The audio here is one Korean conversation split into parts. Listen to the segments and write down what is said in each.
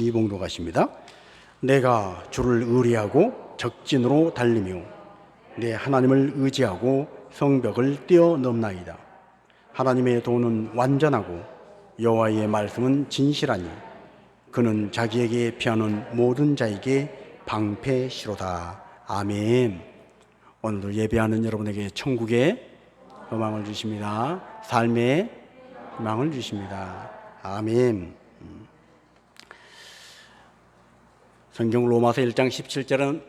이봉도가십니다. 내가 주를 의리하고 적진으로 달리며 내 하나님을 의지하고 성벽을 뛰어넘나이다. 하나님의 도는 완전하고 여호와의 말씀은 진실하니 그는 자기에게 피하는 모든 자에게 방패시로다. 아멘. 오늘도 예배하는 여러분에게 천국의 소망을 주십니다. 삶의 희망을 주십니다. 아멘. 성경 로마서 1장 17절은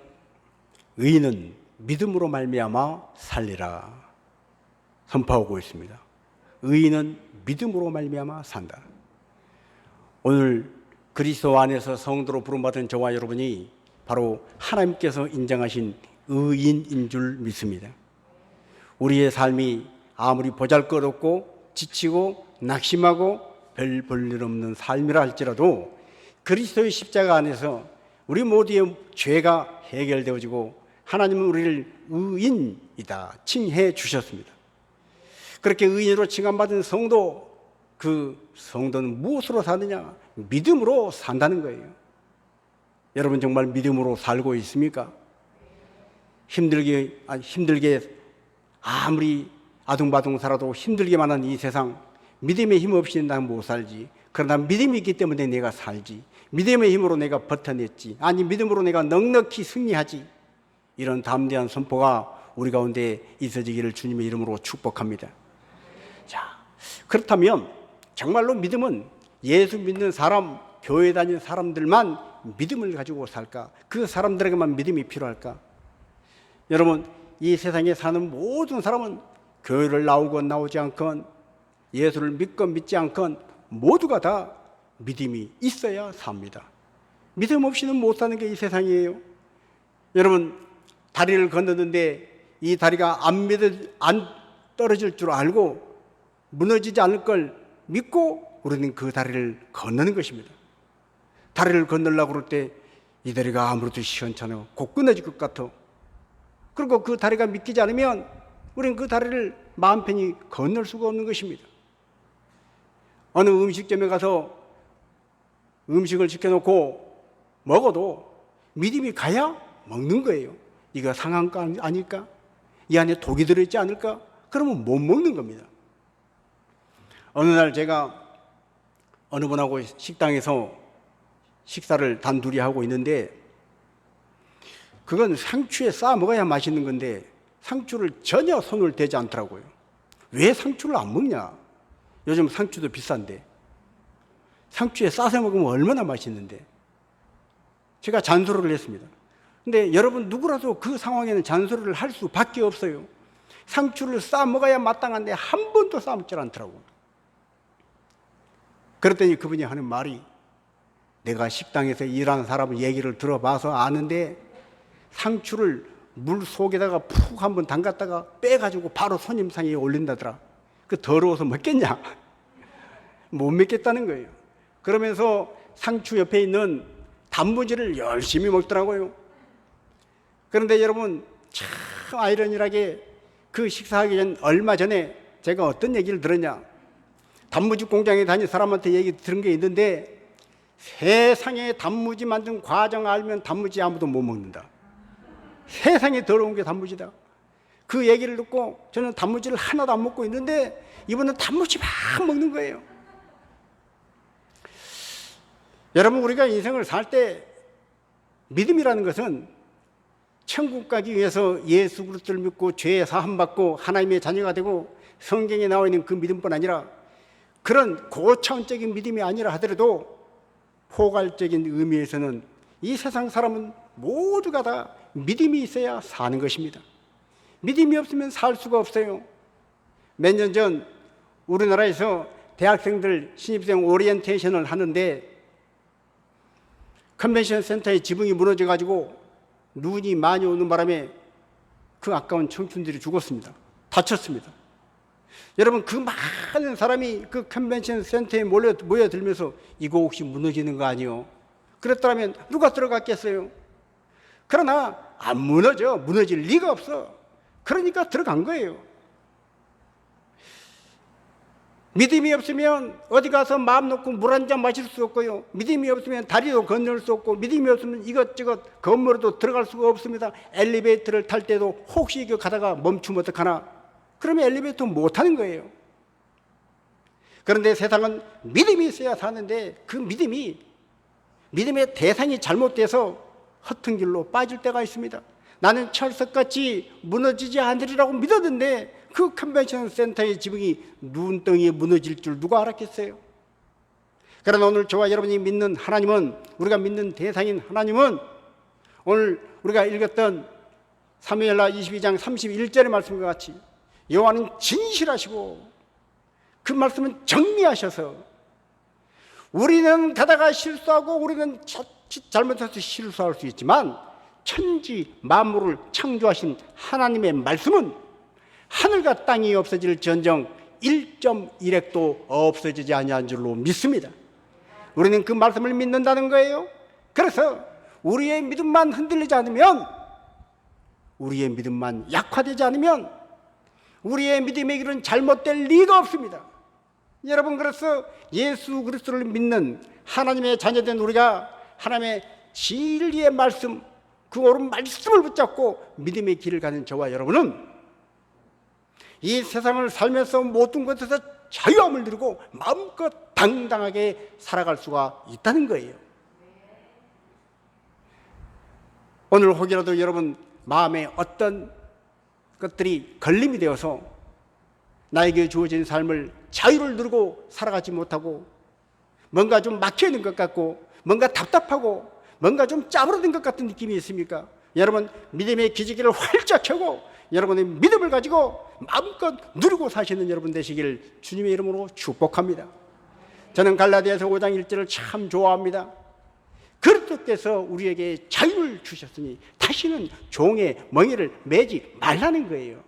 의인은 믿음으로 말미암아 살리라 선포하고 있습니다. 의인은 믿음으로 말미암아 산다. 오늘 그리스도 안에서 성도로 부름받은 저와 여러분이 바로 하나님께서 인정하신 의인인 줄 믿습니다. 우리의 삶이 아무리 보잘것없고 지치고 낙심하고 별 볼일 없는 삶이라 할지라도 그리스도의 십자가 안에서 우리 모두의 죄가 해결되어지고 하나님은 우리를 의인이다 칭해 주셨습니다. 그렇게 의인으로 칭함받은 성도, 그 성도는 무엇으로 사느냐? 믿음으로 산다는 거예요. 여러분 정말 믿음으로 살고 있습니까? 힘들게 아무리 아둥바둥 살아도 힘들게만 한 이 세상, 믿음의 힘 없이는 난 못 살지. 그러나 믿음이 있기 때문에 내가 살지. 믿음의 힘으로 내가 버텨냈지. 아니 믿음으로 내가 넉넉히 승리하지. 이런 담대한 선포가 우리 가운데 있어지기를 주님의 이름으로 축복합니다. 자, 그렇다면 정말로 믿음은 예수 믿는 사람, 교회 다니는 사람들만 믿음을 가지고 살까? 그 사람들에게만 믿음이 필요할까? 여러분, 이 세상에 사는 모든 사람은 교회를 나오건 나오지 않건 예수를 믿건 믿지 않건 모두가 다 믿음이 있어야 삽니다. 믿음 없이는 못 사는 게 이 세상이에요. 여러분, 다리를 건너는데 이 다리가 안 떨어질 줄 알고 무너지지 않을 걸 믿고 우리는 그 다리를 건너는 것입니다. 다리를 건너려고 그럴 때 이 다리가 아무래도 시원찮아 곧 끊어질 것 같아. 그리고 그 다리가 믿기지 않으면 우리는 그 다리를 마음 편히 건널 수가 없는 것입니다. 어느 음식점에 가서 음식을 시켜놓고 먹어도 믿음이 가야 먹는 거예요. 이거 상한 거 아닐까? 이 안에 독이 들어있지 않을까? 그러면 못 먹는 겁니다. 어느 날 제가 어느 분하고 식당에서 식사를 단둘이 하고 있는데 그건 상추에 싸 먹어야 맛있는 건데 상추를 전혀 손을 대지 않더라고요. 왜 상추를 안 먹냐? 요즘 상추도 비싼데 상추에 싸서 먹으면 얼마나 맛있는데. 제가 잔소리를 했습니다. 근데 여러분 누구라도 그 상황에는 잔소리를 할 수밖에 없어요. 상추를 싸 먹어야 마땅한데 한 번도 싸 먹질 않더라고요. 그랬더니 그분이 하는 말이, 내가 식당에서 일하는 사람 얘기를 들어봐서 아는데 상추를 물 속에다가 푹 한번 담갔다가 빼가지고 바로 손님상에 올린다더라. 그 더러워서 먹겠냐? 못 먹겠다는 거예요. 그러면서 상추 옆에 있는 단무지를 열심히 먹더라고요. 그런데 여러분 참 아이러니하게 그 식사하기 전 얼마 전에 제가 어떤 얘기를 들었냐? 단무지 공장에 다닌 사람한테 얘기 들은 게 있는데 세상에 단무지 만든 과정 알면 단무지 아무도 못 먹는다. 세상에 더러운 게 단무지다. 그 얘기를 듣고 저는 단무지를 하나도 안 먹고 있는데 이분은 단무지 막 먹는 거예요. 여러분, 우리가 인생을 살 때 믿음이라는 것은 천국 가기 위해서 예수 그리스도를 믿고 죄 사함 받고 하나님의 자녀가 되고 성경에 나와 있는 그 믿음뿐 아니라 그런 고차원적인 믿음이 아니라 하더라도 포괄적인 의미에서는 이 세상 사람은 모두가 다 믿음이 있어야 사는 것입니다. 믿음이 없으면 살 수가 없어요. 몇 년 전 우리나라에서 대학생들 신입생 오리엔테이션을 하는데 컨벤션 센터의 지붕이 무너져가지고 눈이 많이 오는 바람에 그 아까운 청춘들이 죽었습니다. 다쳤습니다. 여러분, 그 많은 사람이 그 컨벤션 센터에 모여들면서 이거 혹시 무너지는 거 아니요? 그랬더라면 누가 들어갔겠어요? 그러나 안 무너져. 무너질 리가 없어. 그러니까 들어간 거예요. 믿음이 없으면 어디 가서 마음 놓고 물 한 잔 마실 수 없고요. 믿음이 없으면 다리도 건널 수 없고, 믿음이 없으면 이것저것 건물에도 들어갈 수가 없습니다. 엘리베이터를 탈 때도 혹시 이거 가다가 멈추면 어떡하나? 그러면 엘리베이터 못 타는 거예요. 그런데 세상은 믿음이 있어야 사는데, 그 믿음의 대상이 잘못돼서 허튼 길로 빠질 때가 있습니다. 나는 철석같이 무너지지 않으리라고 믿었는데 그 컨벤션 센터의 지붕이 눈덩이에 무너질 줄 누가 알았겠어요? 그러나 오늘 저와 여러분이 믿는 하나님은, 우리가 믿는 대상인 하나님은, 오늘 우리가 읽었던 사무엘하 22장 31절의 말씀과 같이 여호와는 진실하시고 그 말씀은 정리하셔서, 우리는 가다가 실수하고 우리는 자칫 잘못해서 실수할 수 있지만 천지 만물을 창조하신 하나님의 말씀은 하늘과 땅이 없어질지언정 1.1핵도 없어지지 아니한 줄로 믿습니다. 우리는 그 말씀을 믿는다는 거예요. 그래서 우리의 믿음만 흔들리지 않으면, 우리의 믿음만 약화되지 않으면 우리의 믿음의 길은 잘못될 리가 없습니다. 여러분, 그래서 예수 그리스도를 믿는 하나님의 자녀된 우리가 하나님의 진리의 말씀, 그 옳은 말씀을 붙잡고 믿음의 길을 가는 저와 여러분은 이 세상을 살면서 모든 것에서 자유함을 누리고 마음껏 당당하게 살아갈 수가 있다는 거예요. 오늘 혹이라도 여러분 마음에 어떤 것들이 걸림이 되어서 나에게 주어진 삶을 자유를 누리고 살아가지 못하고 뭔가 좀 막혀있는 것 같고 뭔가 답답하고 뭔가 좀 짜부러진 것 같은 느낌이 있습니까? 여러분, 믿음의 기지개를 활짝 켜고 여러분의 믿음을 가지고 마음껏 누리고 사시는 여러분 되시길 주님의 이름으로 축복합니다. 저는 갈라디아서 5장 1절을 참 좋아합니다. 그리스도께서 우리에게 자유를 주셨으니 다시는 종의 멍에를 매지 말라는 거예요.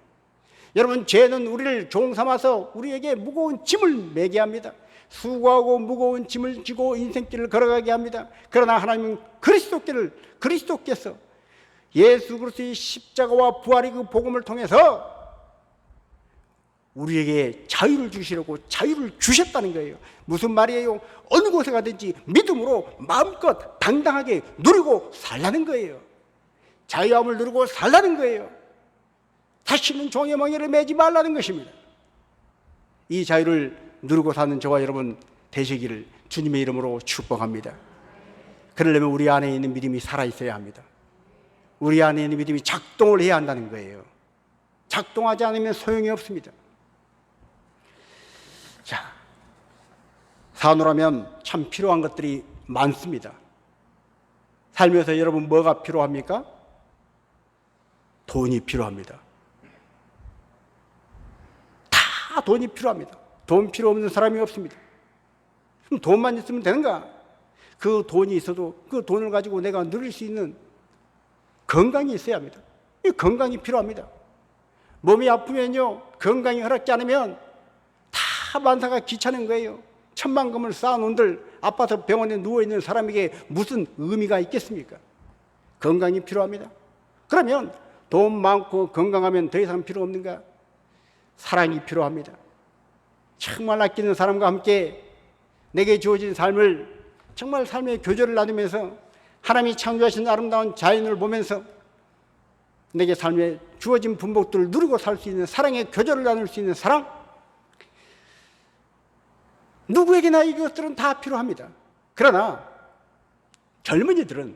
여러분, 죄는 우리를 종 삼아서 우리에게 무거운 짐을 매게 합니다. 수고하고 무거운 짐을 지고 인생길을 걸어가게 합니다. 그러나 하나님은 그리스도께서 예수 그리스도의 십자가와 부활의 그 복음을 통해서 우리에게 자유를 주시려고 자유를 주셨다는 거예요. 무슨 말이에요? 어느 곳에 가든지 믿음으로 마음껏 당당하게 누리고 살라는 거예요. 자유함을 누리고 살라는 거예요. 다시는 종의 멍에를 매지 말라는 것입니다. 이 자유를 누리고 사는 저와 여러분 되시기를 주님의 이름으로 축복합니다. 그러려면 우리 안에 있는 믿음이 살아있어야 합니다. 우리 안에 있는 믿음이 작동을 해야 한다는 거예요. 작동하지 않으면 소용이 없습니다. 자, 사노라면 참 필요한 것들이 많습니다. 살면서 여러분 뭐가 필요합니까? 돈이 필요합니다. 다 돈이 필요합니다. 돈 필요 없는 사람이 없습니다. 그럼 돈만 있으면 되는가? 그 돈이 있어도 그 돈을 가지고 내가 누릴 수 있는 건강이 있어야 합니다. 이 건강이 필요합니다. 몸이 아프면요, 건강이 허락지 않으면 다 만사가 귀찮은 거예요. 천만금을 쌓아놓은들 아파서 병원에 누워있는 사람에게 무슨 의미가 있겠습니까? 건강이 필요합니다. 그러면 돈 많고 건강하면 더 이상 필요 없는가? 사랑이 필요합니다. 정말 아끼는 사람과 함께 내게 주어진 삶을 정말 삶의 교제를 나누면서 하나님이 창조하신 아름다운 자연을 보면서 내게 삶에 주어진 분복들을 누리고 살 수 있는 사랑의 교제를 나눌 수 있는 사랑, 누구에게나 이것들은 다 필요합니다. 그러나 젊은이들은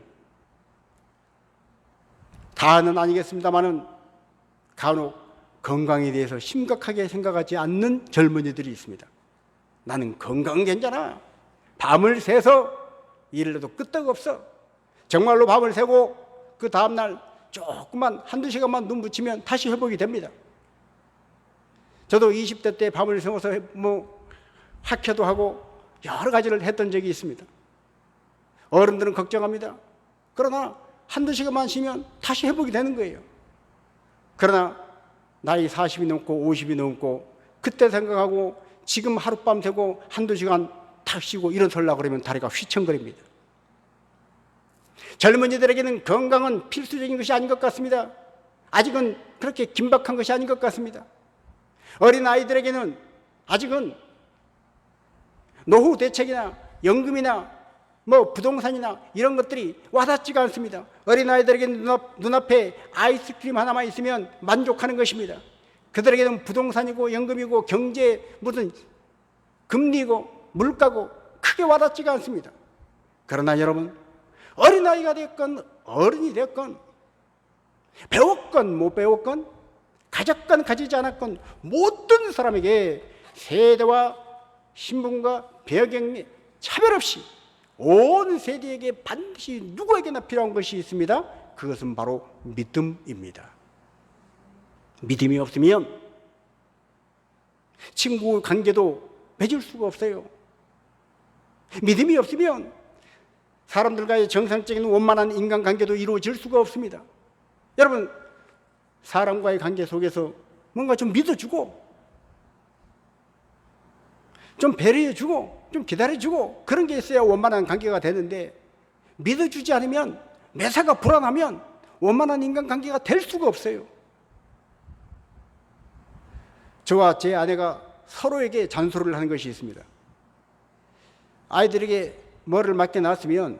다는 아니겠습니다만은 간혹 건강에 대해서 심각하게 생각하지 않는 젊은이들이 있습니다. 나는 건강 괜찮아. 밤을 새서 일을 해도 끄떡없어. 정말로 밤을 새고 그 다음날 조금만 한두 시간만 눈 붙이면 다시 회복이 됩니다. 저도 20대 때 밤을 새워서 학회도 하고 여러 가지를 했던 적이 있습니다. 어른들은 걱정합니다. 그러나 한두 시간만 쉬면 다시 회복이 되는 거예요. 그러나 나이 40이 넘고 50이 넘고 그때 생각하고 지금 하룻밤 새고 한두 시간 탁 쉬고 일어서려고 그러면 다리가 휘청거립니다. 젊은이들에게는 건강은 필수적인 것이 아닌 것 같습니다. 아직은 그렇게 긴박한 것이 아닌 것 같습니다. 어린 아이들에게는 아직은 노후 대책이나 연금이나 뭐 부동산이나 이런 것들이 와닿지가 않습니다. 어린아이들에게 눈앞에 아이스크림 하나만 있으면 만족하는 것입니다. 그들에게는 부동산이고 연금이고 경제 무슨 금리고 물가고 크게 와닿지가 않습니다. 그러나 여러분, 어린아이가 됐건 어른이 됐건 배웠건 못 배웠건 가졌건 가지지 않았건 모든 사람에게 세대와 신분과 배경에 차별 없이 온 세대에게 반드시 누구에게나 필요한 것이 있습니다. 그것은 바로 믿음입니다. 믿음이 없으면 친구 관계도 맺을 수가 없어요. 믿음이 없으면 사람들과의 정상적인 원만한 인간관계도 이루어질 수가 없습니다. 여러분, 사람과의 관계 속에서 뭔가 좀 믿어주고 좀 배려해주고 좀 기다려주고 그런 게 있어야 원만한 관계가 되는데, 믿어주지 않으면, 매사가 불안하면 원만한 인간관계가 될 수가 없어요. 저와 제 아내가 서로에게 잔소리를 하는 것이 있습니다. 아이들에게 뭐를 맡겨 놨으면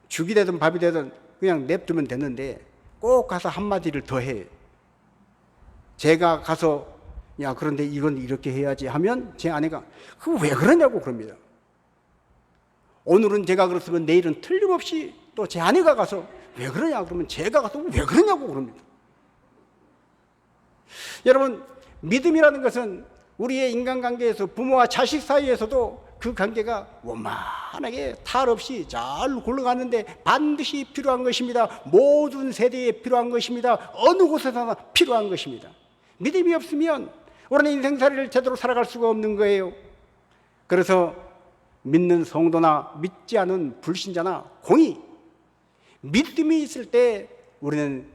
죽이 되든 밥이 되든 그냥 냅두면 됐는데 꼭 가서 한마디를 더 해. 제가 가서 야 그런데 이건 이렇게 해야지 하면 제 아내가 그거 왜 그러냐고 그럽니다. 오늘은 제가 그랬으면 내일은 틀림없이 또 제 아내가 가서 왜 그러냐 그러면 제가 가서 왜 그러냐고 그럽니다. 여러분, 믿음이라는 것은 우리의 인간관계에서 부모와 자식 사이에서도 그 관계가 원만하게 탈 없이 잘 굴러가는데 반드시 필요한 것입니다. 모든 세대에 필요한 것입니다. 어느 곳에서나 필요한 것입니다. 믿음이 없으면 우리는 인생살이를 제대로 살아갈 수가 없는 거예요. 그래서 믿는 성도나 믿지 않은 불신자나 공의, 믿음이 있을 때 우리는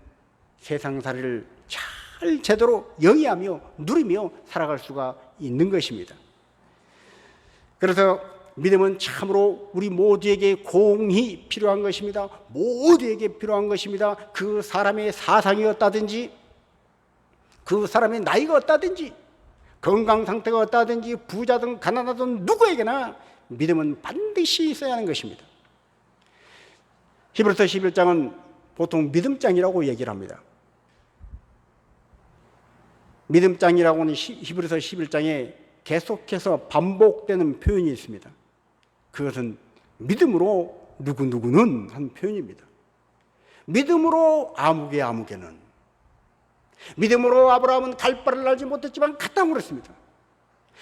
세상살이를 잘 제대로 영위하며 누리며 살아갈 수가 있는 것입니다. 그래서 믿음은 참으로 우리 모두에게 공히 필요한 것입니다. 모두에게 필요한 것입니다. 그 사람의 사상이 어떠든지, 그 사람의 나이가 어떠든지, 건강 상태가 어떠든지, 부자든 가난하든 누구에게나 믿음은 반드시 있어야 하는 것입니다. 히브리서 11장은 보통 믿음장이라고 얘기를 합니다. 믿음장이라고는 히브리서 11장에 계속해서 반복되는 표현이 있습니다. 그것은 믿음으로 누구누구는 한 표현입니다. 믿음으로 아무개는, 믿음으로 아브라함은 갈 바를 알지 못했지만 갔다 그랬습니다.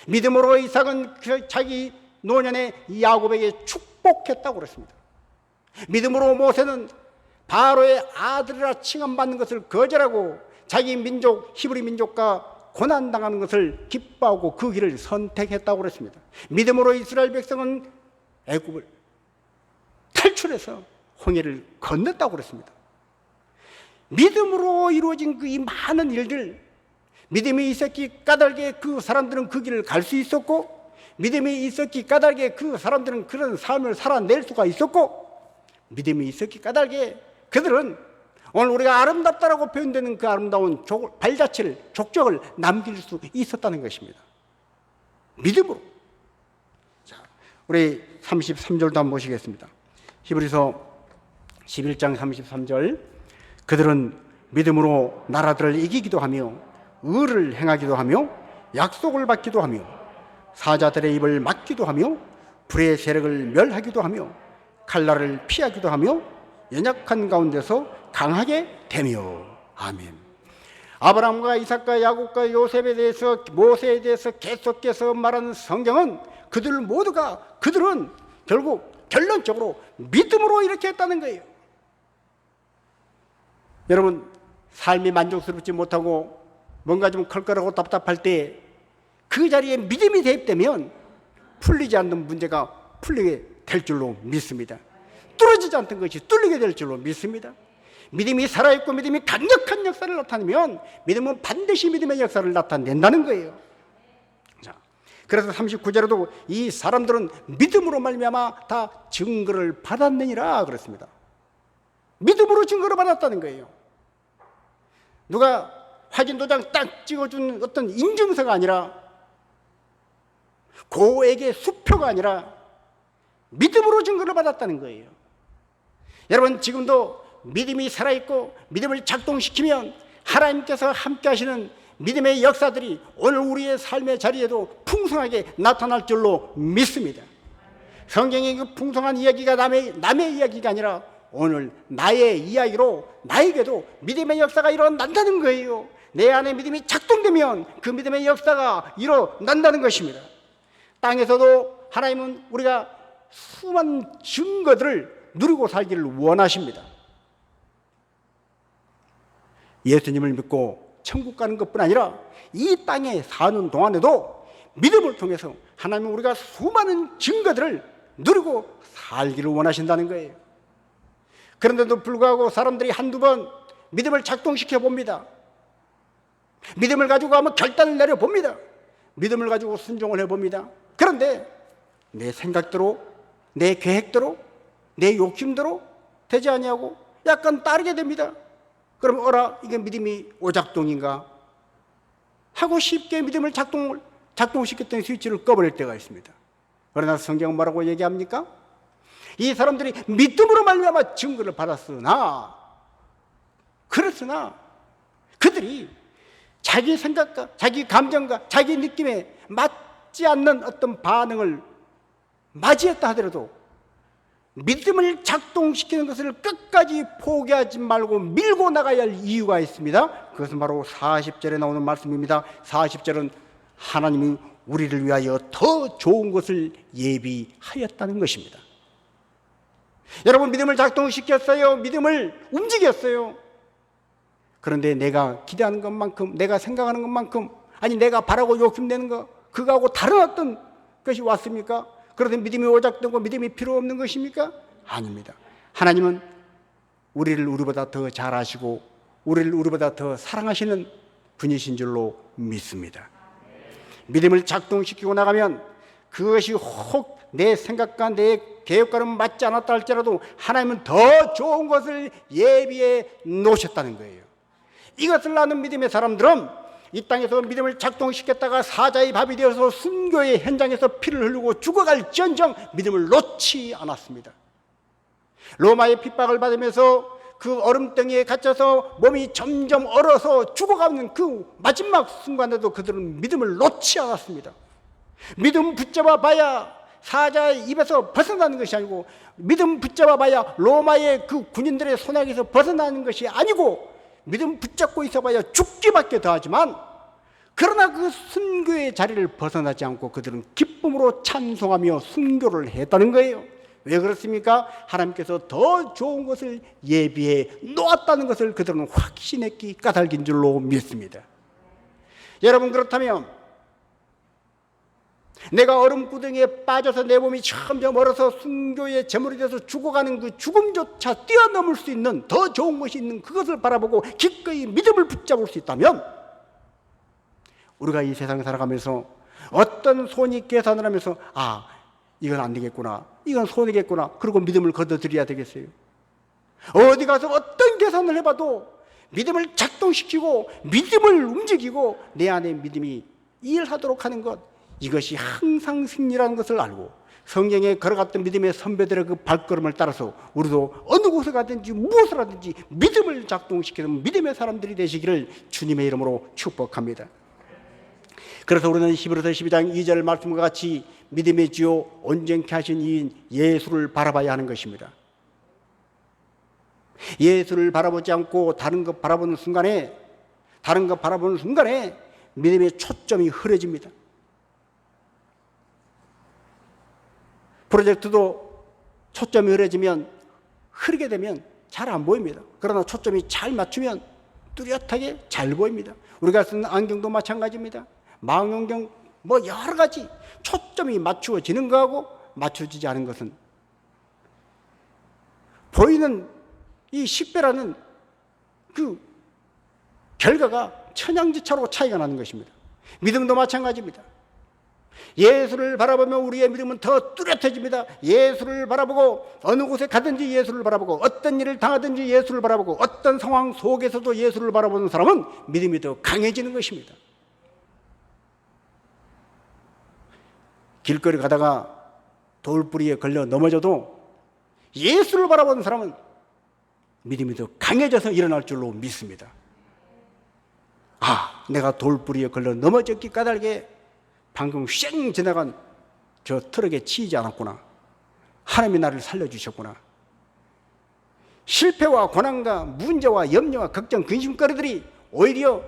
믿음으로 이삭은 자기 노년에 야곱에게 축복했다고 그랬습니다. 믿음으로 모세는 바로의 아들이라 칭함받는 것을 거절하고 자기 민족 히브리 민족과 고난당하는 것을 기뻐하고 그 길을 선택했다고 그랬습니다. 믿음으로 이스라엘 백성은 애굽을 탈출해서 홍해를 건넜다고 그랬습니다. 믿음으로 이루어진 그 이 많은 일들, 믿음이 있었기 까닭에 그 사람들은 그 길을 갈 수 있었고, 믿음이 있었기 까닭에 그 사람들은 그런 삶을 살아낼 수가 있었고, 믿음이 있었기 까닭에 그들은 오늘 우리가 아름답다라고 표현되는 그 아름다운 발자취를, 족적을 남길 수 있었다는 것입니다. 믿음으로. 자, 우리 33절도 한번 보시겠습니다. 히브리서 11장 33절. 그들은 믿음으로 나라들을 이기기도 하며 의를 행하기도 하며 약속을 받기도 하며 사자들의 입을 막기도 하며 불의 세력을 멸하기도 하며 칼날을 피하기도 하며 연약한 가운데서 강하게 되며. 아멘. 아브라함과 이삭과 야곱과 요셉에 대해서, 모세에 대해서 계속해서 말하는 성경은 그들은 결국 결론적으로 믿음으로 이렇게 했다는 거예요. 여러분, 삶이 만족스럽지 못하고 뭔가 좀 컬컬하고 답답할 때 그 자리에 믿음이 대입되면 풀리지 않는 문제가 풀리게 될 줄로 믿습니다. 뚫어지지 않던 것이 뚫리게 될 줄로 믿습니다. 믿음이 살아있고 믿음이 강력한 역사를 나타내면 믿음은 반드시 믿음의 역사를 나타낸다는 거예요. 자, 그래서 39절에도 이 사람들은 믿음으로 말미암아 다 증거를 받았느니라 그랬습니다. 믿음으로 증거를 받았다는 거예요. 누가 확인 도장 딱 찍어준 어떤 인증서가 아니라 고에게 수표가 아니라 믿음으로 증거를 받았다는 거예요. 여러분, 지금도 믿음이 살아있고 믿음을 작동시키면 하나님께서 함께 하시는 믿음의 역사들이 오늘 우리의 삶의 자리에도 풍성하게 나타날 줄로 믿습니다. 성경의 그 풍성한 이야기가 남의 이야기가 아니라 오늘 나의 이야기로 나에게도 믿음의 역사가 일어난다는 거예요. 내 안에 믿음이 작동되면 그 믿음의 역사가 일어난다는 것입니다. 땅에서도 하나님은 우리가 수많은 증거들을 누리고 살기를 원하십니다. 예수님을 믿고 천국 가는 것뿐 아니라 이 땅에 사는 동안에도 믿음을 통해서 하나님은 우리가 수많은 증거들을 누리고 살기를 원하신다는 거예요. 그런데도 불구하고 사람들이 한두 번 믿음을 작동시켜 봅니다. 믿음을 가지고 한번 결단을 내려봅니다. 믿음을 가지고 순종을 해봅니다. 그런데 내 생각대로, 내 계획대로, 내 욕심대로 되지 아니하고 약간 따르게 됩니다. 그럼 이게 믿음이 오작동인가 하고 쉽게 믿음을 작동시켰던 스위치를 꺼버릴 때가 있습니다. 그러나 성경은 뭐라고 얘기합니까? 이 사람들이 믿음으로 말미암아 증거를 받았으나 그들이 자기 생각과 자기 감정과 자기 느낌에 맞지 않는 어떤 반응을 맞이했다 하더라도 믿음을 작동시키는 것을 끝까지 포기하지 말고 밀고 나가야 할 이유가 있습니다. 그것은 바로 40절에 나오는 말씀입니다. 40절은 하나님이 우리를 위하여 더 좋은 것을 예비하였다는 것입니다. 여러분, 믿음을 작동시켰어요. 믿음을 움직였어요. 그런데 내가 기대하는 것만큼, 내가 생각하는 것만큼, 아니 내가 바라고 욕심내는 것, 그거하고 다른 어떤 것이 왔습니까? 그런데 믿음이 오작되고 믿음이 필요 없는 것입니까? 아닙니다. 하나님은 우리를 우리보다 더 잘 아시고 우리를 우리보다 더 사랑하시는 분이신 줄로 믿습니다. 믿음을 작동시키고 나가면 그것이 혹 내 생각과 내 계획과는 맞지 않았다 할지라도 하나님은 더 좋은 것을 예비해 놓으셨다는 거예요. 이것을 아는 믿음의 사람들은 이 땅에서 믿음을 작동시켰다가 사자의 밥이 되어서 순교의 현장에서 피를 흘리고 죽어갈지언정 믿음을 놓지 않았습니다. 로마의 핍박을 받으면서 그 얼음덩이에 갇혀서 몸이 점점 얼어서 죽어가는 그 마지막 순간에도 그들은 믿음을 놓지 않았습니다. 믿음 붙잡아 봐야 사자의 입에서 벗어나는 것이 아니고, 믿음 붙잡아 봐야 로마의 그 군인들의 손아귀에서 벗어나는 것이 아니고, 믿음 붙잡고 있어 봐야 죽기밖에 더하지만, 그러나 그 순교의 자리를 벗어나지 않고 그들은 기쁨으로 찬송하며 순교를 했다는 거예요. 왜 그렇습니까? 하나님께서 더 좋은 것을 예비해 놓았다는 것을 그들은 확신했기 까닭인 줄로 믿습니다. 여러분, 그렇다면 내가 얼음구덩이에 빠져서 내 몸이 점점 얼어서 순교의 제물이 돼서 죽어가는 그 죽음조차 뛰어넘을 수 있는 더 좋은 것이 있는 그것을 바라보고 기꺼이 믿음을 붙잡을 수 있다면, 우리가 이 세상에 살아가면서 어떤 손익 계산을 하면서 이건 안 되겠구나, 이건 손해겠구나, 그리고 믿음을 걷어들여야 되겠어요? 어디 가서 어떤 계산을 해봐도 믿음을 작동시키고 믿음을 움직이고 내 안에 믿음이 일하도록 하는 것, 이것이 항상 승리라는 것을 알고 성경에 걸어갔던 믿음의 선배들의 그 발걸음을 따라서 우리도 어느 곳에 가든지 무엇을 하든지 믿음을 작동시키는 믿음의 사람들이 되시기를 주님의 이름으로 축복합니다. 그래서 우리는 히브리서 12장 2절 말씀과 같이 믿음의 주요 온전케 하신 이인 예수를 바라봐야 하는 것입니다. 예수를 바라보지 않고 다른 것 바라보는 순간에 믿음의 초점이 흐려집니다. 프로젝트도 초점이 흐르게 되면 잘 안 보입니다. 그러나 초점이 잘 맞추면 뚜렷하게 잘 보입니다. 우리가 쓰는 안경도 마찬가지입니다. 망원경 여러 가지 초점이 맞추어지는 거하고 맞춰지지 않은 것은 보이는 이 식별하는 그 결과가 천양지차로 차이가 나는 것입니다. 믿음도 마찬가지입니다. 예수를 바라보면 우리의 믿음은 더 뚜렷해집니다. 예수를 바라보고 어느 곳에 가든지 예수를 바라보고 어떤 일을 당하든지 예수를 바라보고 어떤 상황 속에서도 예수를 바라보는 사람은 믿음이 더 강해지는 것입니다. 길거리 가다가 돌뿌리에 걸려 넘어져도 예수를 바라보는 사람은 믿음이 더 강해져서 일어날 줄로 믿습니다. 아, 내가 돌뿌리에 걸려 넘어졌기 까닭에 방금 쌩 지나간 저 트럭에 치이지 않았구나. 하나님이 나를 살려주셨구나. 실패와 고난과 문제와 염려와 걱정, 근심거리들이 오히려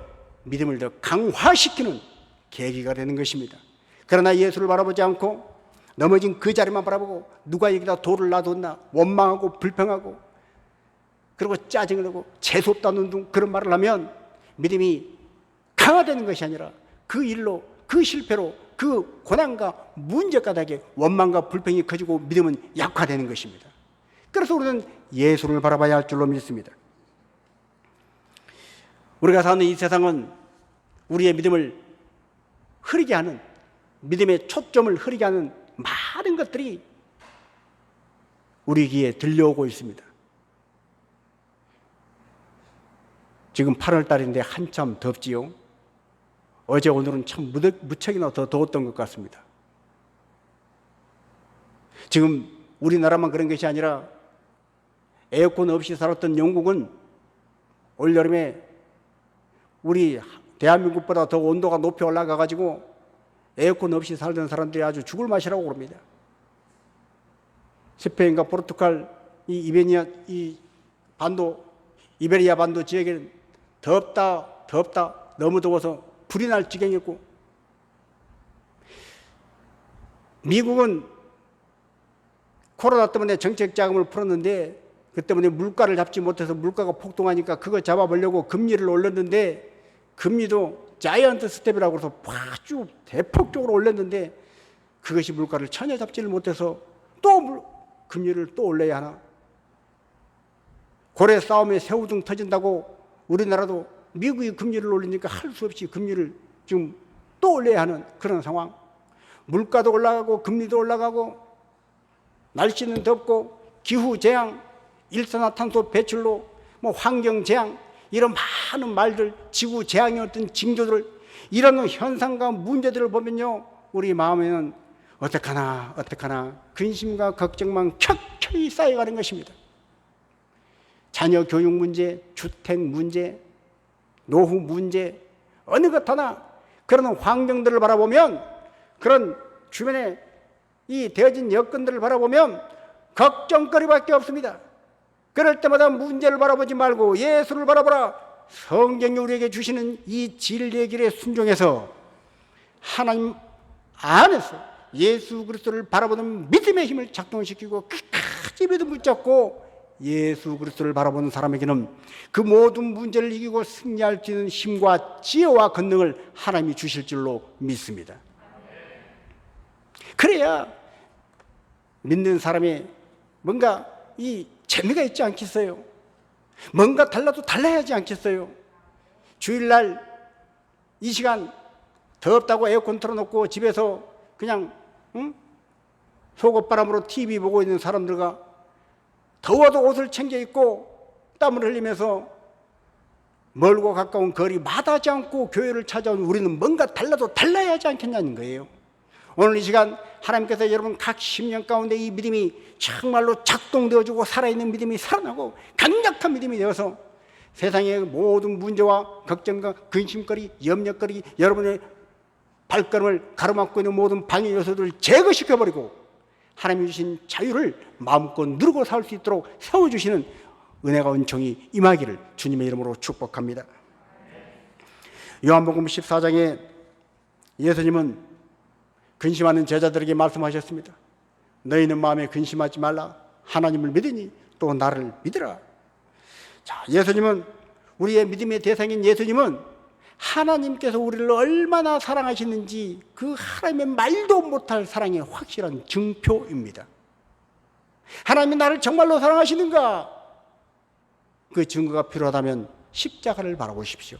믿음을 더 강화시키는 계기가 되는 것입니다. 그러나 예수를 바라보지 않고 넘어진 그 자리만 바라보고 누가 여기다 돌을 놔뒀나 원망하고 불평하고 그리고 짜증을 내고 재수없다는 둥 그런 말을 하면 믿음이 강화되는 것이 아니라 그 일로, 그 실패로, 그 고난과 문제 가닥에 원망과 불평이 커지고 믿음은 약화되는 것입니다. 그래서 우리는 예수를 바라봐야 할 줄로 믿습니다. 우리가 사는 이 세상은 우리의 믿음을 흐리게 하는, 믿음의 초점을 흐리게 하는 많은 것들이 우리 귀에 들려오고 있습니다. 지금 8월 달인데 한참 덥지요. 어제 오늘은 참 무척이나 더 더웠던 것 같습니다. 지금 우리나라만 그런 것이 아니라 에어컨 없이 살았던 영국은 올여름에 우리 대한민국보다 더 온도가 높이 올라가 가지고 에어컨 없이 살던 사람들이 아주 죽을 맛이라고 그럽니다. 스페인과 포르투갈 이베리아 반도 지역에는 덥다 너무 더워서 불이 날 지경이었고, 미국은 코로나 때문에 정책 자금을 풀었는데 그 때문에 물가를 잡지 못해서 물가가 폭등하니까 그거 잡아보려고 금리를 올렸는데 금리도 자이언트 스텝이라고 해서 아주 대폭적으로 올렸는데 그것이 물가를 전혀 잡지를 못해서 또 금리를 또 올려야 하나. 고래 싸움에 새우등 터진다고 우리나라도 미국이 금리를 올리니까 할 수 없이 금리를 지금 또 올려야 하는 그런 상황. 물가도 올라가고 금리도 올라가고 날씨는 덥고 기후재앙, 일산화탄소 배출로 환경재앙, 이런 많은 말들, 지구재앙의 어떤 징조들, 이런 현상과 문제들을 보면요, 우리 마음에는 어떡하나 근심과 걱정만 켜켜이 쌓여가는 것입니다. 자녀 교육 문제, 주택 문제, 노후 문제, 어느 것 하나 그런 환경들을 바라보면, 그런 주변에 이 되어진 여건들을 바라보면 걱정거리밖에 없습니다. 그럴 때마다 문제를 바라보지 말고 예수를 바라보라. 성경이 우리에게 주시는 이 진리의 길에 순종해서 하나님 안에서 예수 그리스도를 바라보는 믿음의 힘을 작동시키고 끝까지 믿음 붙잡고 예수 그리스도를 바라보는 사람에게는 그 모든 문제를 이기고 승리할 수 있는 힘과 지혜와 권능을 하나님이 주실 줄로 믿습니다. 그래야 믿는 사람이 뭔가 이 재미가 있지 않겠어요? 뭔가 달라도 달라야지 않겠어요? 주일날 이 시간 덥다고 에어컨 틀어놓고 집에서 그냥 속옷바람으로 TV 보고 있는 사람들과 더워도 옷을 챙겨 입고 땀을 흘리면서 멀고 가까운 거리 마다하지 않고 교회를 찾아온 우리는 뭔가 달라도 달라야 하지 않겠냐는 거예요. 오늘 이 시간 하나님께서 여러분 각 심령 가운데 이 믿음이 정말로 작동되어지고 살아있는 믿음이 살아나고 강력한 믿음이 되어서 세상의 모든 문제와 걱정과 근심거리, 염려거리, 여러분의 발걸음을 가로막고 있는 모든 방해 요소들을 제거시켜버리고 하나님이 주신 자유를 마음껏 누르고 살 수 있도록 세워주시는 은혜가 은총이 임하기를 주님의 이름으로 축복합니다. 요한복음 14장에 예수님은 근심하는 제자들에게 말씀하셨습니다. 너희는 마음에 근심하지 말라. 하나님을 믿으니 또 나를 믿으라. 자, 예수님은, 우리의 믿음의 대상인 예수님은 하나님께서 우리를 얼마나 사랑하시는지 그 하나님의 말도 못할 사랑의 확실한 증표입니다. 하나님이 나를 정말로 사랑하시는가? 그 증거가 필요하다면 십자가를 바라보십시오.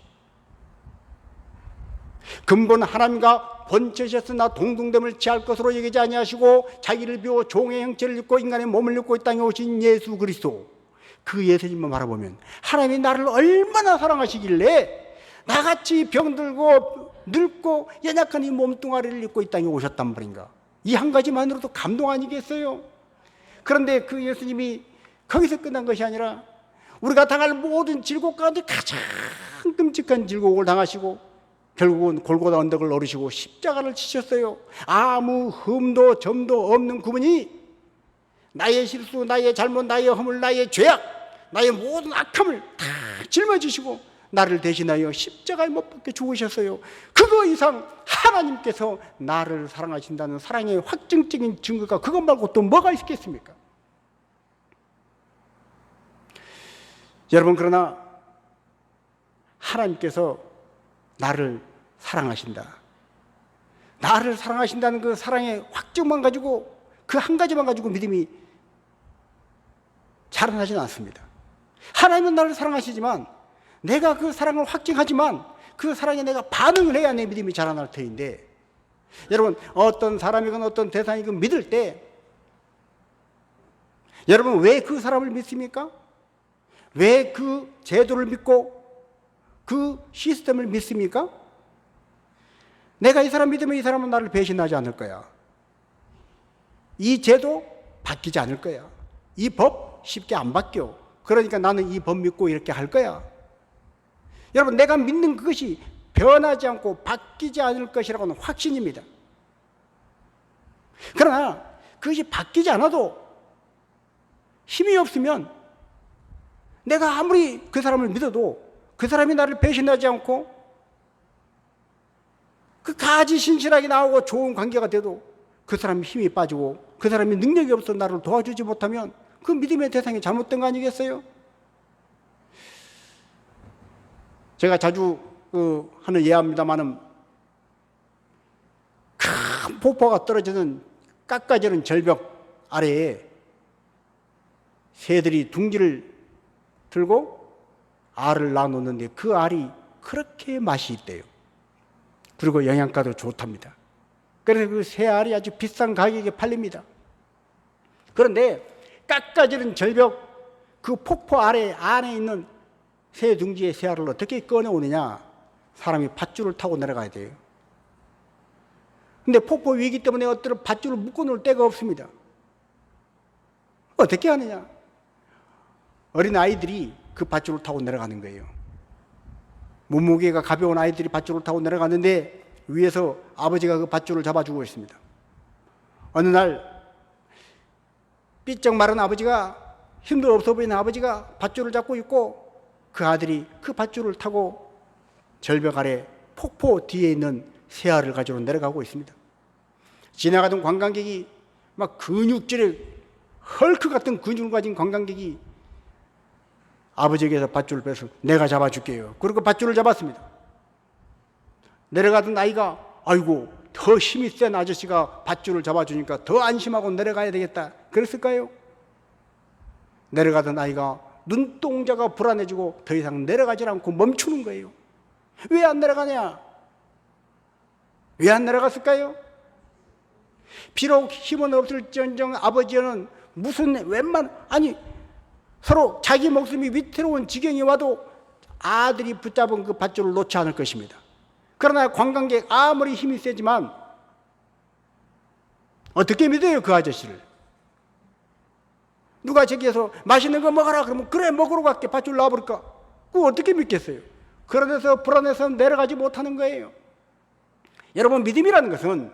근본 하나님과 번처셨으나 동등됨을 취할 것으로 여기지 아니하시고 자기를 비워 종의 형체를 입고 인간의 몸을 입고 이 땅에 오신 예수 그리스도, 그 예수님만 바라보면 하나님이 나를 얼마나 사랑하시길래 나같이 병들고 늙고 연약한 이 몸뚱아리를 입고 이 땅에 오셨단 말인가? 이 한 가지만으로도 감동 아니겠어요? 그런데 그 예수님이 거기서 끝난 것이 아니라 우리가 당할 모든 질곡 가운데 가장 끔찍한 질곡을 당하시고 결국은 골고다 언덕을 오르시고 십자가를 지셨어요. 아무 흠도 점도 없는 그분이 나의 실수, 나의 잘못, 나의 허물, 나의 죄악, 나의 모든 악함을 다 짊어지시고 나를 대신하여 십자가에 못 박혀 죽으셨어요. 그거 이상 하나님께서 나를 사랑하신다는 사랑의 확정적인 증거가 그것 말고 또 뭐가 있겠습니까? 여러분, 그러나 하나님께서 나를 사랑하신다, 나를 사랑하신다는 그 사랑의 확증만 가지고, 그 한 가지만 가지고 믿음이 자라나지는 않습니다. 하나님은 나를 사랑하시지만 내가 그 사랑을 확증하지만 그 사랑에 내가 반응을 해야 내 믿음이 자라날 터인데, 여러분, 어떤 사람이건 어떤 대상이건 믿을 때 여러분 왜 그 사람을 믿습니까? 왜 그 제도를 믿고 그 시스템을 믿습니까? 내가 이 사람 믿으면 이 사람은 나를 배신하지 않을 거야. 이 제도 바뀌지 않을 거야. 이 법 쉽게 안 바뀌어. 그러니까 나는 이 법 믿고 이렇게 할 거야. 여러분, 내가 믿는 그것이 변하지 않고 바뀌지 않을 것이라고는 확신입니다. 그러나 그것이 바뀌지 않아도 힘이 없으면 내가 아무리 그 사람을 믿어도 그 사람이 나를 배신하지 않고 그 가지 신실하게 나오고 좋은 관계가 돼도 그 사람이 힘이 빠지고 그 사람이 능력이 없어 나를 도와주지 못하면 그 믿음의 대상이 잘못된 거 아니겠어요? 제가 자주 하는 예화입니다마는 큰 폭포가 떨어지는 깎아지는 절벽 아래에 새들이 둥지를 들고 알을 낳아놓는데 그 알이 그렇게 맛이 있대요. 그리고 영양가도 좋답니다. 그래서 그 새 알이 아주 비싼 가격에 팔립니다. 그런데 깎아지는 절벽 그 폭포 안에 있는 새 둥지의 새 알을 어떻게 꺼내오느냐? 사람이 밧줄을 타고 내려가야 돼요. 근데 폭포 위기 때문에 어떤 밧줄을 묶어놓을 데가 없습니다. 어떻게 하느냐? 어린 아이들이 그 밧줄을 타고 내려가는 거예요. 몸무게가 가벼운 아이들이 밧줄을 타고 내려가는데 위에서 아버지가 그 밧줄을 잡아주고 있습니다. 어느 날 삐쩍 마른 아버지가, 힘도 없어 보이는 아버지가 밧줄을 잡고 있고 그 아들이 그 밧줄을 타고 절벽 아래 폭포 뒤에 있는 새알을 가지고 내려가고 있습니다. 지나가던 관광객이 막 근육질의 헐크 같은 근육을 가진 관광객이 아버지에게서 밧줄을 빼서 내가 잡아줄게요. 그리고 밧줄을 잡았습니다. 내려가던 아이가 아이고 더 힘이 센 아저씨가 밧줄을 잡아주니까 더 안심하고 내려가야 되겠다 그랬을까요? 내려가던 아이가 눈동자가 불안해지고 더 이상 내려가지 않고 멈추는 거예요. 왜 안 내려가냐? 왜 안 내려갔을까요? 비록 힘은 없을지언정 아버지는 서로 자기 목숨이 위태로운 지경이 와도 아들이 붙잡은 그 밧줄을 놓지 않을 것입니다. 그러나 관광객 아무리 힘이 세지만 어떻게 믿어요 그 아저씨를? 누가 저기에서 맛있는 거 먹어라 그러면 그래 먹으러 갈게 밧줄 놔버릴까? 그거 어떻게 믿겠어요? 그러면서 불안해서 내려가지 못하는 거예요. 여러분, 믿음이라는 것은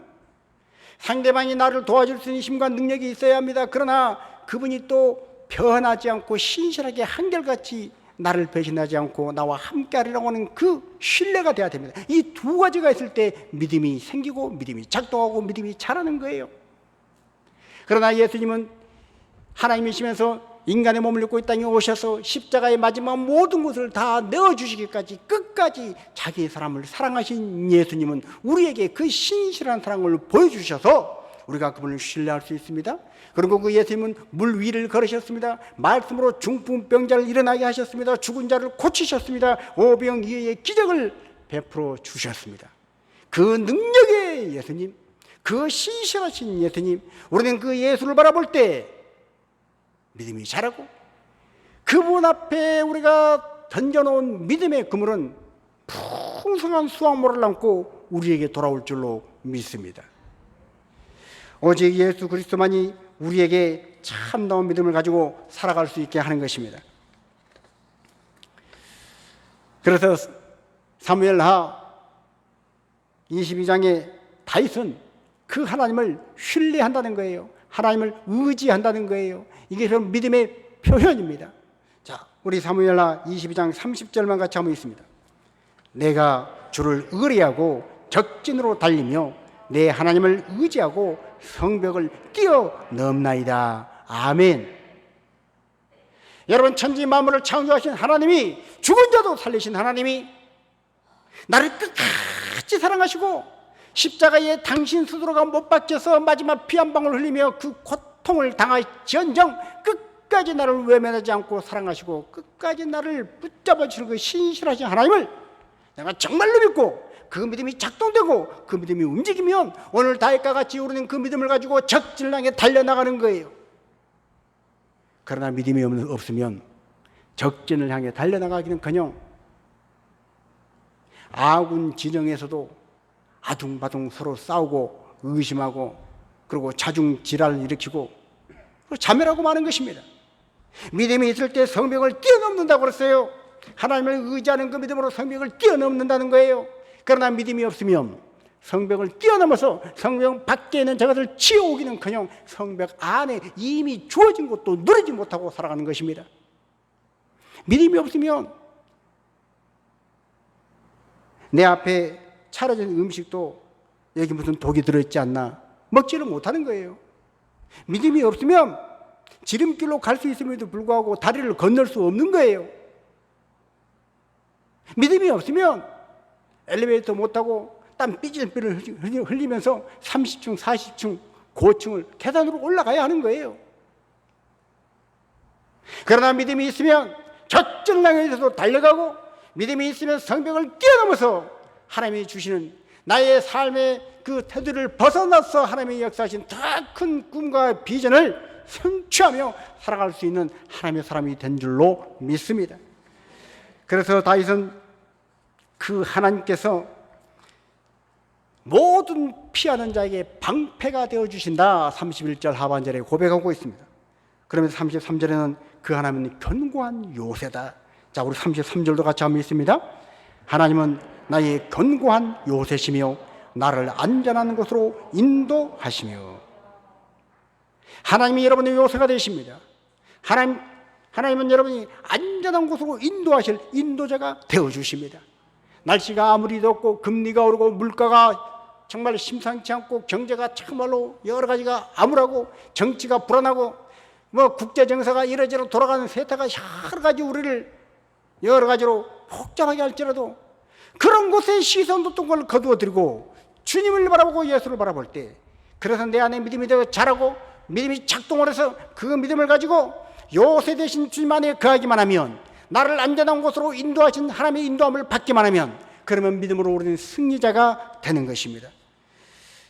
상대방이 나를 도와줄 수 있는 힘과 능력이 있어야 합니다. 그러나 그분이 또 변하지 않고 신실하게 한결같이 나를 배신하지 않고 나와 함께하리라고 하는 그 신뢰가 돼야 됩니다. 이 두 가지가 있을 때 믿음이 생기고 믿음이 작동하고 믿음이 자라는 거예요. 그러나 예수님은 하나님이시면서 인간의 몸을 입고 이 땅에 오셔서 십자가의 마지막 모든 것을 다 내어주시기까지 끝까지 자기의 사람을 사랑하신 예수님은 우리에게 그 신실한 사랑을 보여주셔서 우리가 그분을 신뢰할 수 있습니다. 그리고 그 예수님은 물 위를 걸으셨습니다. 말씀으로 중풍병자를 일어나게 하셨습니다. 죽은 자를 고치셨습니다. 오병이어의 기적을 베풀어 주셨습니다. 그 능력의 예수님, 그 신실하신 예수님, 우리는 그 예수를 바라볼 때 믿음이 자라고 그분 앞에 우리가 던져놓은 믿음의 그물은 풍성한 수확물을 안고 우리에게 돌아올 줄로 믿습니다. 오직 예수 그리스도만이 우리에게 참다운 믿음을 가지고 살아갈 수 있게 하는 것입니다. 그래서 사무엘하 22장에 다윗은 그 하나님을 신뢰한다는 거예요. 하나님을 의지한다는 거예요. 이게 바로 믿음의 표현입니다. 자, 우리 사무엘하 22장 30절만 같이 한번 있습니다. 내가 주를 의뢰하고 적진으로 달리며 내 하나님을 의지하고 성벽을 뛰어넘나이다. 아멘. 여러분, 천지 만물을 창조하신 하나님이, 죽은 자도 살리신 하나님이 나를 끝까지 사랑하시고 십자가에 당신 스스로가 못 박혀서 마지막 피 한 방울 흘리며 그 고통을 당할지언정 끝까지 나를 외면하지 않고 사랑하시고 끝까지 나를 붙잡아주시는 그 신실하신 하나님을 내가 정말로 믿고 그 믿음이 작동되고 그 믿음이 움직이면 오늘 다윗과 같이 우리는 그 믿음을 가지고 적진을 향해 달려나가는 거예요. 그러나 믿음이 없으면 적진을 향해 달려나가기는커녕 아군 진영에서도 아둥바둥 서로 싸우고 의심하고 그리고 자중질환을 일으키고 자멸하고 마는 것입니다. 믿음이 있을 때 성벽을 뛰어넘는다고 그랬어요. 하나님을 의지하는 그 믿음으로 성벽을 뛰어넘는다는 거예요. 그러나 믿음이 없으면 성벽을 뛰어넘어서 성벽 밖에 있는 저것을 치워오기는커녕 성벽 안에 이미 주어진 것도 누리지 못하고 살아가는 것입니다. 믿음이 없으면 내 앞에 차려진 음식도 여기 무슨 독이 들어있지 않나 먹지를 못하는 거예요. 믿음이 없으면 지름길로 갈 수 있음에도 불구하고 다리를 건널 수 없는 거예요. 믿음이 없으면 엘리베이터 못 타고 땀 삐질삐질 흘리면서 30층, 40층 고층을 계단으로 올라가야 하는 거예요. 그러나 믿음이 있으면 적진을 향해서 달려가고 믿음이 있으면 성벽을 뛰어넘어서 하나님이 주시는 나의 삶의 그 테두리를 벗어나서 하나님의 역사하신 더 큰 꿈과 비전을 성취하며 살아갈 수 있는 하나님의 사람이 된 줄로 믿습니다. 그래서 다윗은 그 하나님께서 모든 피하는 자에게 방패가 되어주신다 31절 하반절에 고백하고 있습니다. 그러면서 33절에는 그 하나님은 견고한 요새다. 자, 우리 33절도 같이 한번 있습니다. 하나님은 나의 견고한 요새시며 나를 안전한 곳으로 인도하시며. 하나님이 여러분의 요새가 되십니다. 하나님은 여러분이 안전한 곳으로 인도하실 인도자가 되어주십니다. 날씨가 아무리 덥고 금리가 오르고 물가가 정말 심상치 않고 경제가 정말로 여러 가지가 암울하고 정치가 불안하고 뭐 국제 정세가 이러저러 돌아가는 세태가 여러 가지 우리를 여러 가지로 복잡하게 할지라도 그런 곳에 시선도 걸 거두어드리고 주님을 바라보고 예수를 바라볼 때 그래서 내 안에 믿음이 더 자라고 믿음이 작동을 해서 그 믿음을 가지고 요새 되신 주님 안에 거하기만 하면 나를 안전한 곳으로 인도하신 하나님의 인도함을 받기만 하면 그러면 믿음으로 우리는 승리자가 되는 것입니다.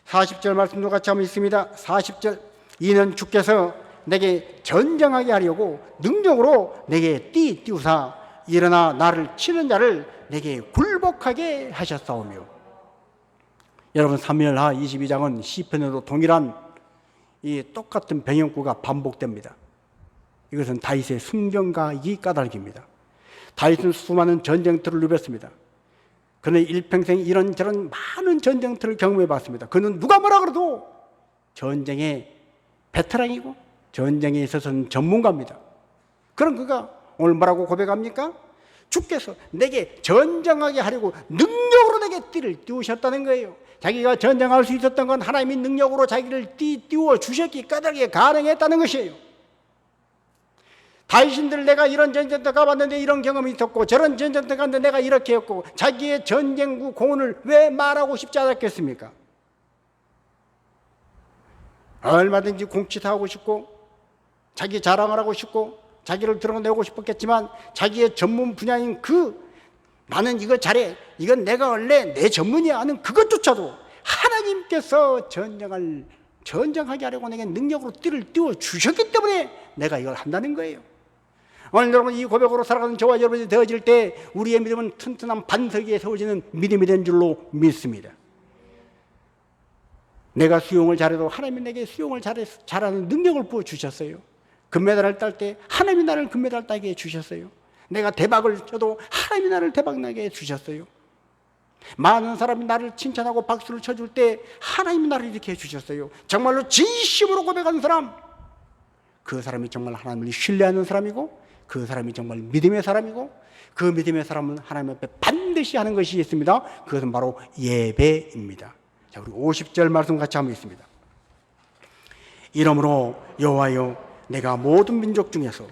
40절 말씀도 같이 한번 있습니다. 40절 이는 주께서 내게 전쟁하게 하려고 능력으로 내게 띄우사 일어나 나를 치는 자를 내게 굴복하게 하셨사오며. 여러분, 사무엘하 22장은 시편에도 동일한 이 똑같은 병영구가 반복됩니다. 이것은 다윗의 순경가이기 까닭입니다. 다윗은 수많은 전쟁터를 누볐습니다. 그는 일평생 이런저런 많은 전쟁터를 경험해 봤습니다. 그는 누가 뭐라 그래도 전쟁의 베테랑이고 전쟁에 있어서는 전문가입니다. 그럼 그가 오늘 뭐라고 고백합니까? 주께서 내게 전쟁하게 하려고 능력으로 내게 띠를 띄우셨다는 거예요. 자기가 전쟁할 수 있었던 건 하나님이 능력으로 자기를 띄워 주셨기 까닭에 가능했다는 것이에요. 다윗인들 내가 이런 전쟁터 가봤는데 이런 경험이 있었고 저런 전쟁터 갔는데 내가 이렇게 했고 자기의 전쟁구 공헌을 왜 말하고 싶지 않았겠습니까? 얼마든지 공치하고 싶고 자기 자랑을 하고 싶고 자기를 드러내고 싶었겠지만 자기의 전문 분야인 나는 이거 잘해, 이건 내가 원래 내 전문이야 하는 그것조차도 하나님께서 전쟁하게 하려고 내게 능력으로 띠를 띄워 주셨기 때문에 내가 이걸 한다는 거예요. 오늘 여러분 이 고백으로 살아가는 저와 여러분이 되어질 때 우리의 믿음은 튼튼한 반석 위에 세워지는 믿음이 된 줄로 믿습니다. 내가 수영을 잘해도 하나님이 내게 수영을 잘하는 능력을 부어주셨어요. 금메달을 딸 때 하나님이 나를 금메달 따게 해주셨어요. 내가 대박을 쳐도 하나님이 나를 대박나게 해주셨어요. 많은 사람이 나를 칭찬하고 박수를 쳐줄 때 하나님이 나를 이렇게 해주셨어요. 정말로 진심으로 고백하는 사람, 그 사람이 정말 하나님을 신뢰하는 사람이고, 그 사람이 정말 믿음의 사람이고, 그 믿음의 사람은 하나님 앞에 반드시 하는 것이 있습니다. 그것은 바로 예배입니다. 자, 우리 50절 말씀 같이 한번 있습니다. 이러므로 여호와여, 내가 모든 민족 중에서